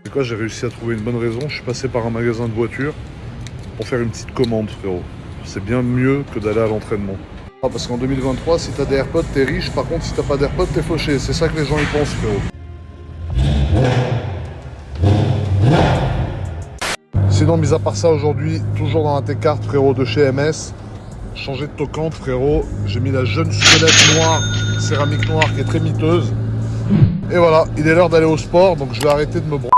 C'est quoi, j'ai réussi à trouver une bonne raison. Je suis passé par un magasin de voitures pour faire une petite commande, frérot. C'est bien mieux que d'aller à l'entraînement. Ah, parce qu'en 2023, si t'as des AirPods, t'es riche. Par contre, si t'as pas d'AirPods, t'es fauché. C'est ça que les gens y pensent, frérot. Sinon, mis à part ça, aujourd'hui, toujours dans la T-Cart, frérot, de chez MS. Changé de tocante, frérot. J'ai mis la jeune squelette noire, céramique noire, qui est très miteuse. Et voilà, il est l'heure d'aller au sport, donc je vais arrêter de me branler.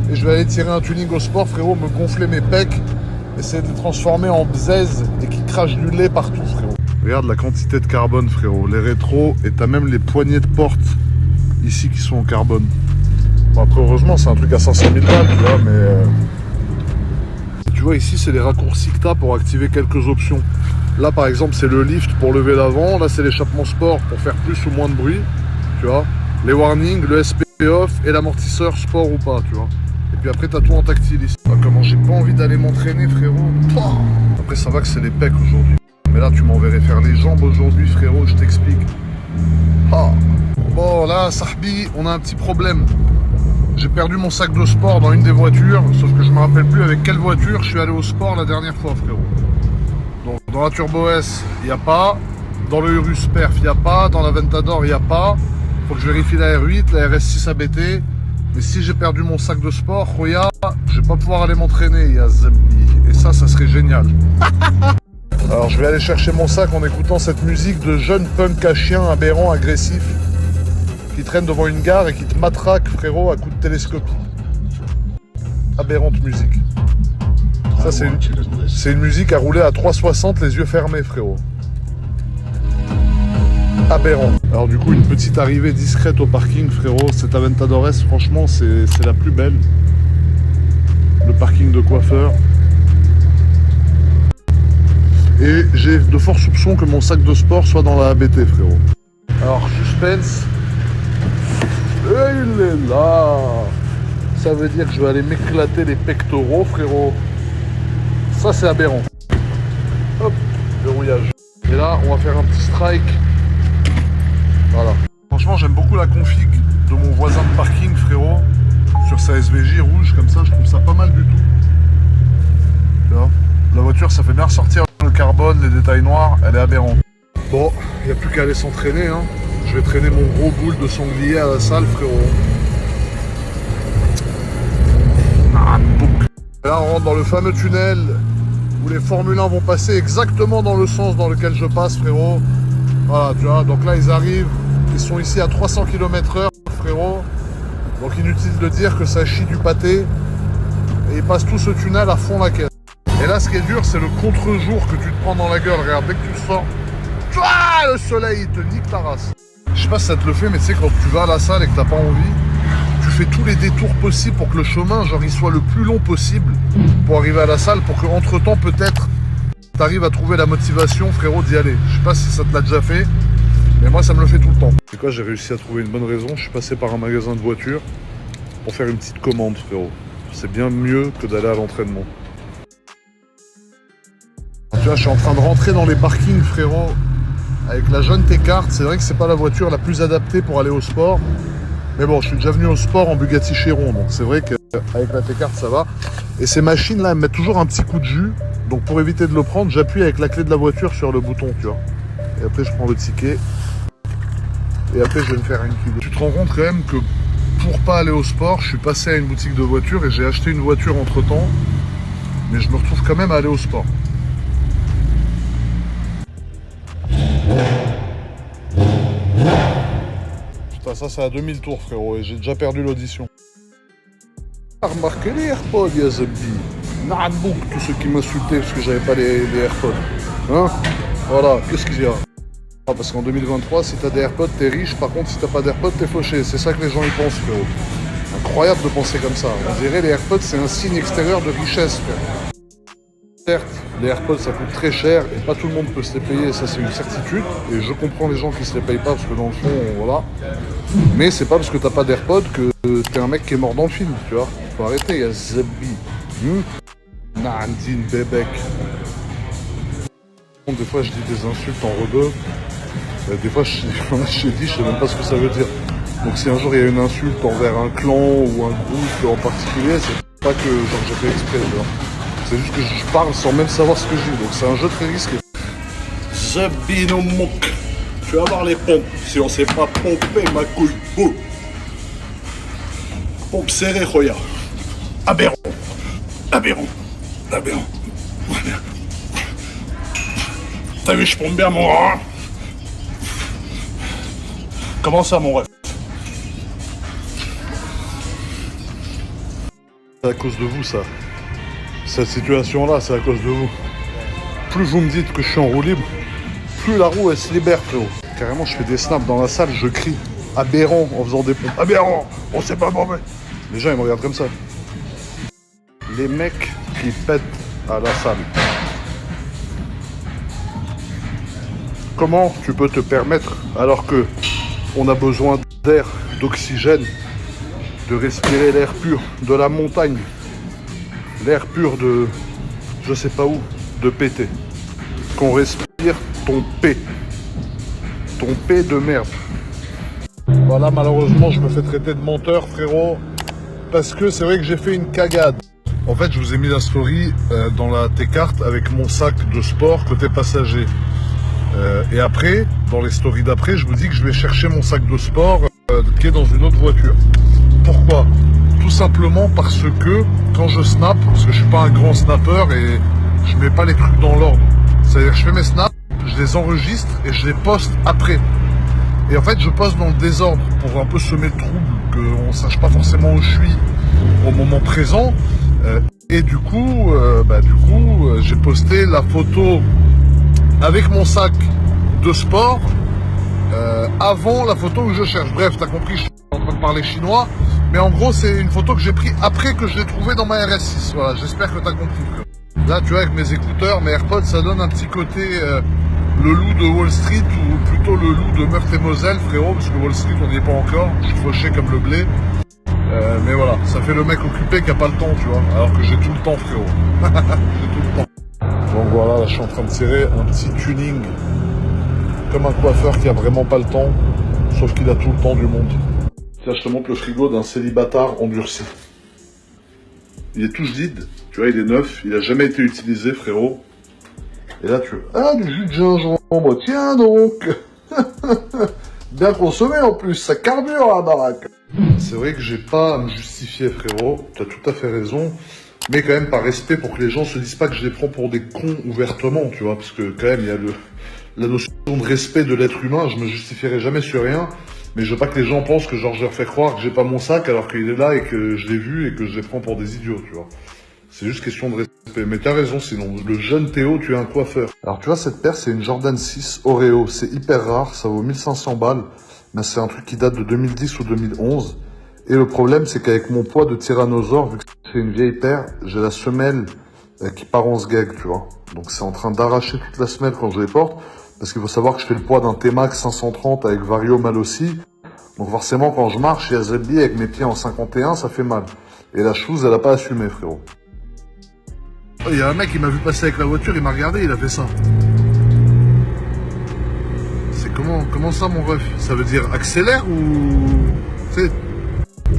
Et je vais aller tirer un tuning au sport, frérot, me gonfler mes pecs, essayer de les transformer en bzèze et qui crachent du lait partout, frérot. Regarde la quantité de carbone, frérot. Les rétros, et t'as même les poignées de porte ici qui sont en carbone. Bon, après, heureusement, c'est un truc à 500 000 balles, tu vois, mais... Tu vois, ici, c'est les raccourcis que t'as pour activer quelques options. Là, par exemple, c'est le lift pour lever l'avant. Là, c'est l'échappement sport pour faire plus ou moins de bruit, tu vois. Les warnings, le SP off et l'amortisseur sport ou pas, tu vois. Et puis après, t'as tout en tactile ici. Ah, comment j'ai pas envie d'aller m'entraîner, frérot. Après, ça va que c'est les pecs aujourd'hui. Mais là, tu m'enverrais faire les jambes aujourd'hui, frérot, je t'explique. Ah. Bon, là, Sahbi, on a un petit problème. J'ai perdu mon sac de sport dans une des voitures, sauf que je me rappelle plus avec quelle voiture je suis allé au sport la dernière fois, frérot. Donc, dans la Turbo S, il n'y a pas. Dans le Urus Perf, il n'y a pas. Dans la Ventador, il n'y a pas. Faut que je vérifie la R8, la RS6 ABT. Mais si j'ai perdu mon sac de sport, Roya, je vais pas pouvoir aller m'entraîner, ya Zabbi. Et ça serait génial. Alors je vais aller chercher mon sac en écoutant cette musique de jeune punk à chien aberrant, agressif, qui traîne devant une gare et qui te matraque, frérot, à coups de télescopie. Aberrante musique. Ça, c'est une musique à rouler à 360, les yeux fermés, frérot. Aberrant. Alors du coup, une petite arrivée discrète au parking, frérot. Cette Aventador S, franchement, c'est la plus belle. Le parking de coiffeur. Et j'ai de forts soupçons que mon sac de sport soit dans la ABT, frérot. Alors, suspense. Et il est là. Ça veut dire que je vais aller m'éclater les pectoraux, frérot. Ça, c'est aberrant. Hop, verrouillage. Et là, on va faire un petit strike. Voilà. Franchement, j'aime beaucoup la config de mon voisin de parking, frérot. Sur sa SVJ rouge, comme ça, je trouve ça pas mal du tout. Tu vois, la voiture, ça fait bien ressortir le carbone, les détails noirs, elle est aberrante. Bon, il n'y a plus qu'à aller s'entraîner, hein. Je vais traîner mon gros boule de sanglier à la salle, frérot. Et là, on rentre dans le fameux tunnel où les Formule 1 vont passer exactement dans le sens dans lequel je passe, frérot. Voilà, tu vois, donc là, ils arrivent. Ils sont ici à 300 km/h, frérot. Donc inutile de dire que ça chie du pâté. Et ils passent tout ce tunnel à fond la caisse. Et là, ce qui est dur, c'est le contre-jour que tu te prends dans la gueule. Regarde, dès que tu sors, le soleil, il te nique ta race. Je sais pas si ça te le fait, mais tu sais, quand tu vas à la salle et que t'as pas envie, tu fais tous les détours possibles pour que le chemin, genre, il soit le plus long possible pour arriver à la salle, pour que entre temps, peut-être, t'arrives à trouver la motivation, frérot, d'y aller. Je sais pas si ça te l'a déjà fait, mais moi, ça me le fait tout le temps. C'est quoi, j'ai réussi à trouver une bonne raison. Je suis passé par un magasin de voitures pour faire une petite commande, frérot. C'est bien mieux que d'aller à l'entraînement. Tu vois, je suis en train de rentrer dans les parkings, frérot, avec la jeune T-Cart. C'est vrai que c'est pas la voiture la plus adaptée pour aller au sport. Mais bon, je suis déjà venu au sport en Bugatti Chiron, donc c'est vrai qu'avec la T-Cart, ça va. Et ces machines-là, elles mettent toujours un petit coup de jus. Donc pour éviter de le prendre, j'appuie avec la clé de la voiture sur le bouton, tu vois. Et après, je prends le ticket. Et après, je vais me faire une cuve. Tu te rends compte quand même que pour pas aller au sport, je suis passé à une boutique de voitures et j'ai acheté une voiture entre-temps. Mais je me retrouve quand même à aller au sport. Putain, ça c'est à 2000 tours, frérot, et j'ai déjà perdu l'audition. Remarquez les AirPods, ya Zabdi. Na'adbouk, tous ceux qui m'insultaient parce que j'avais pas les AirPods. Hein? Voilà, qu'est-ce qu'il y a? Ah, parce qu'en 2023, si t'as des AirPods, t'es riche. Par contre, si t'as pas d'AirPods, t'es fauché. C'est ça que les gens y pensent, frérot. Incroyable de penser comme ça. On dirait les AirPods, c'est un signe extérieur de richesse, frère. Certes, les AirPods ça coûte très cher et pas tout le monde peut se les payer, ça c'est une certitude. Et je comprends les gens qui se les payent pas parce que dans le fond, voilà. Mais c'est pas parce que t'as pas d'AirPods que t'es un mec qui est mort dans le film, tu vois. Faut arrêter, il y a Zabbi. Nandine Bebek. Des fois je dis des insultes en rebeu. Des fois, je dis, je sais même pas ce que ça veut dire. Donc si un jour il y a une insulte envers un clan ou un groupe en particulier, c'est pas que genre j'ai fait exprès, tu vois. C'est juste que je parle sans même savoir ce que je dis. Donc c'est un jeu très risqué. Zabinomok. Tu vas voir les pompes. Si on sait pas pomper ma couille. Boum. Pompe serrée, Roya. Aberrant. Aberrant. Aberrant. T'as vu, je pompe bien mon rang. Comment ça, mon ref? C'est à cause de vous, ça. Cette situation-là, c'est à cause de vous. Plus vous me dites que je suis en roue libre, plus la roue, elle se libère, frérot. Carrément, je fais des snaps dans la salle, je crie aberrant en faisant des pompes. Aberrant, on sait pas bomber. Les gens, ils me regardent comme ça. Les mecs qui pètent à la salle. Comment tu peux te permettre, alors que on a besoin d'air, d'oxygène, de respirer l'air pur de la montagne, l'air pur de je sais pas où, de péter, qu'on respire ton P de merde. Voilà, malheureusement je me fais traiter de menteur, frérot, parce que c'est vrai que j'ai fait une cagade. En fait, je vous ai mis la story dans la T-carte avec mon sac de sport côté passager. Et après, dans les stories d'après, je vous dis que je vais chercher mon sac de sport qui est dans une autre voiture. Pourquoi? Tout simplement parce que quand je snap, parce que je suis pas un grand snapper et je mets pas les trucs dans l'ordre. C'est-à-dire que je fais mes snaps, je les enregistre et je les poste après. Et en fait, je poste dans le désordre pour un peu semer le trouble, qu'on sache pas forcément où je suis au moment présent. Et du coup, j'ai posté la photo avec mon sac de sport avant la photo où je cherche. Bref, t'as compris, je suis en train de parler chinois. Mais en gros, c'est une photo que j'ai prise après que je l'ai trouvée dans ma RS6. Voilà, j'espère que t'as compris. Là, tu vois, avec mes écouteurs, mes AirPods, ça donne un petit côté le loup de Wall Street ou plutôt le loup de Meurthe-et-Moselle, frérot, parce que Wall Street, on n'y est pas encore. Je suis fauché comme le blé. Mais voilà, ça fait le mec occupé qui a pas le temps, tu vois. Alors que j'ai tout le temps, frérot. J'ai tout le temps. Donc voilà, là, je suis en train de serrer un petit tuning comme un coiffeur qui a vraiment pas le temps, sauf qu'il a tout le temps du monde. Tiens, je te montre le frigo d'un célibataire endurci. Il est tout vide, tu vois, il est neuf, il a jamais été utilisé, frérot. Et là, tu... Ah, du jus de gingembre, tiens donc. Bien consommé en plus, ça carbure à la baraque. C'est vrai que j'ai pas à me justifier, frérot, t'as tout à fait raison. Mais quand même par respect pour que les gens se disent pas que je les prends pour des cons ouvertement, tu vois. Parce que quand même, il y a la notion de respect de l'être humain, je me justifierai jamais sur rien. Mais je veux pas que les gens pensent que genre je leur fais croire que j'ai pas mon sac alors qu'il est là et que je l'ai vu et que je les prends pour des idiots, tu vois. C'est juste question de respect. Mais t'as raison, sinon. Le jeune Théo, tu es un coiffeur. Alors tu vois, cette paire, c'est une Jordan 6 Oreo. C'est hyper rare, ça vaut 1500 balles. Mais c'est un truc qui date de 2010 ou 2011. Et le problème, c'est qu'avec mon poids de tyrannosaure, vu que c'est une vieille paire, j'ai la semelle qui part en sgeg, tu vois. Donc c'est en train d'arracher toute la semelle quand je les porte. Parce qu'il faut savoir que je fais le poids d'un T-Max 530 avec Vario Malossi. Donc forcément, quand je marche chez Azelbi avec mes pieds en 51, ça fait mal. Et la chose, elle a pas assumé, frérot. Il y a un mec qui m'a vu passer avec la voiture, il m'a regardé, il a fait ça. C'est comment ça, mon ref? Ça veut dire accélère ou... Tu sais,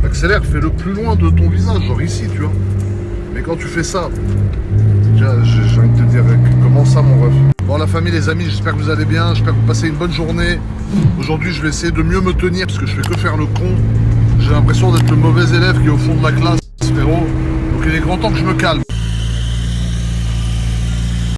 accélère, fais le plus loin de ton visage, genre ici, tu vois. Mais quand tu fais ça, j'ai envie de te dire, comment ça, mon ref? Bon, la famille, les amis, j'espère que vous allez bien, j'espère que vous passez une bonne journée. Aujourd'hui, je vais essayer de mieux me tenir, parce que je fais que faire le con. J'ai l'impression d'être le mauvais élève qui est au fond de la classe, frérot. Donc il est grand temps que je me calme.